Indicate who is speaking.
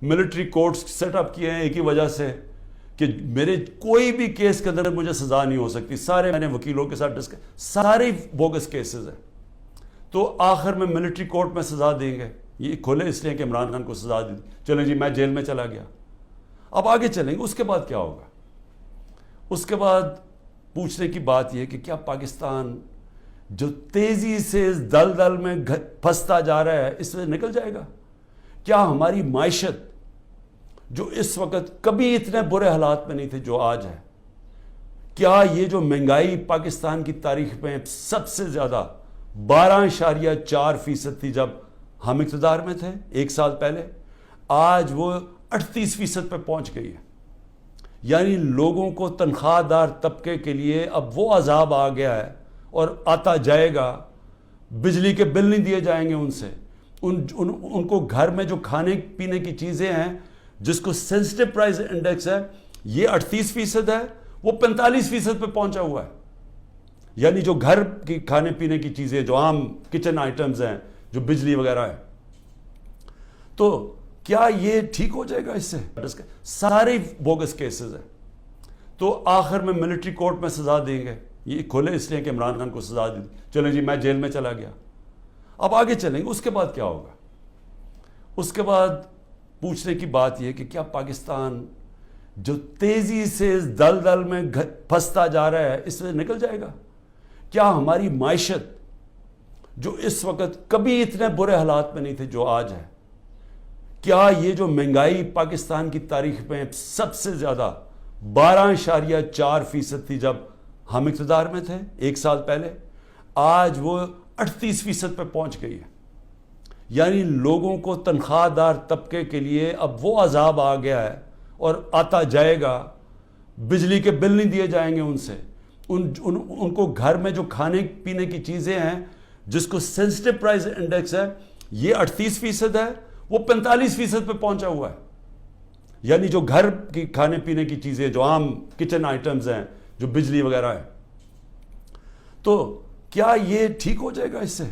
Speaker 1: Military courts set up کیے ہیں ایک ہی وجہ سے کہ میرے کوئی بھی کیس کے اندر مجھے سزا نہیں ہو سکتی. سارے میں نے وکیلوں کے ساتھ سارے بوگس کیسز ہیں. تو آخر میں ملٹری کورٹ میں سزا دیں گے. یہ کھولے اس لیے کہ عمران خان کو سزا دی. چلیں جی میں جیل میں چلا گیا. اب آگے چلیں گے. اس کے بعد کیا ہوگا؟ اس کے بعد پوچھنے کی بات یہ کہ کیا پاکستان جو تیزی سے اس دلدل میں پھنستا جا رہا ہے اس سے نکل جائے گا؟ کیا ہماری معیشت جو اس وقت کبھی اتنے برے حالات میں نہیں تھے جو آج ہے، کیا یہ جو مہنگائی پاکستان کی تاریخ میں سب سے زیادہ 12.4% تھی جب ہم اقتدار میں تھے 1 سال پہلے، آج وہ 38% پہ پہنچ گئی ہے. یعنی لوگوں کو تنخواہ دار طبقے کے لیے اب وہ عذاب آ گیا ہے اور آتا جائے گا. بجلی کے بل نہیں دیے جائیں گے ان سے. ان کو گھر میں جو کھانے پینے کی چیزیں ہیں جس کو سینسٹیو پرائز انڈیکس ہے یہ 38% ہے، وہ 45% پہ پہنچا ہوا ہے. یعنی جو گھر کی کھانے پینے کی چیزیں جو عام کچن آئٹمز ہیں جو بجلی وغیرہ ہے، تو کیا یہ ٹھیک ہو جائے گا اس سے؟ سارے بوگس کیسز ہیں. تو آخر میں ملٹری کورٹ میں سزا دیں گے. یہ کھولے اس لیے کہ عمران خان کو سزا دی. چلیں جی میں جیل میں چلا گیا. اب آگے چلیں گے. اس کے بعد کیا ہوگا؟ اس کے بعد پوچھنے کی بات یہ کہ کیا پاکستان جو تیزی سے اس دلدل میں پھنستا جا رہا ہے اس سے نکل جائے گا؟ کیا ہماری معیشت جو اس وقت کبھی اتنے برے حالات میں نہیں تھے جو آج ہے، کیا یہ جو مہنگائی پاکستان کی تاریخ میں سب سے زیادہ 12.4% تھی جب ہم اقتدار میں تھے 1 سال پہلے، آج وہ 38% پہ پہنچ گئی ہے. یعنی لوگوں کو تنخواہ دار طبقے کے لیے اب وہ عذاب آ گیا ہے اور آتا جائے گا. بجلی کے بل نہیں دیے جائیں گے ان سے. ان کو گھر میں جو کھانے پینے کی چیزیں ہیں جس کو سینسٹیو پرائز انڈیکس ہے یہ 38% ہے، وہ 45% پہ پہنچا ہوا ہے. یعنی جو گھر کی کھانے پینے کی چیزیں جو عام کچن آئٹمز ہیں جو بجلی وغیرہ ہے، تو کیا یہ ٹھیک ہو جائے گا اس سے؟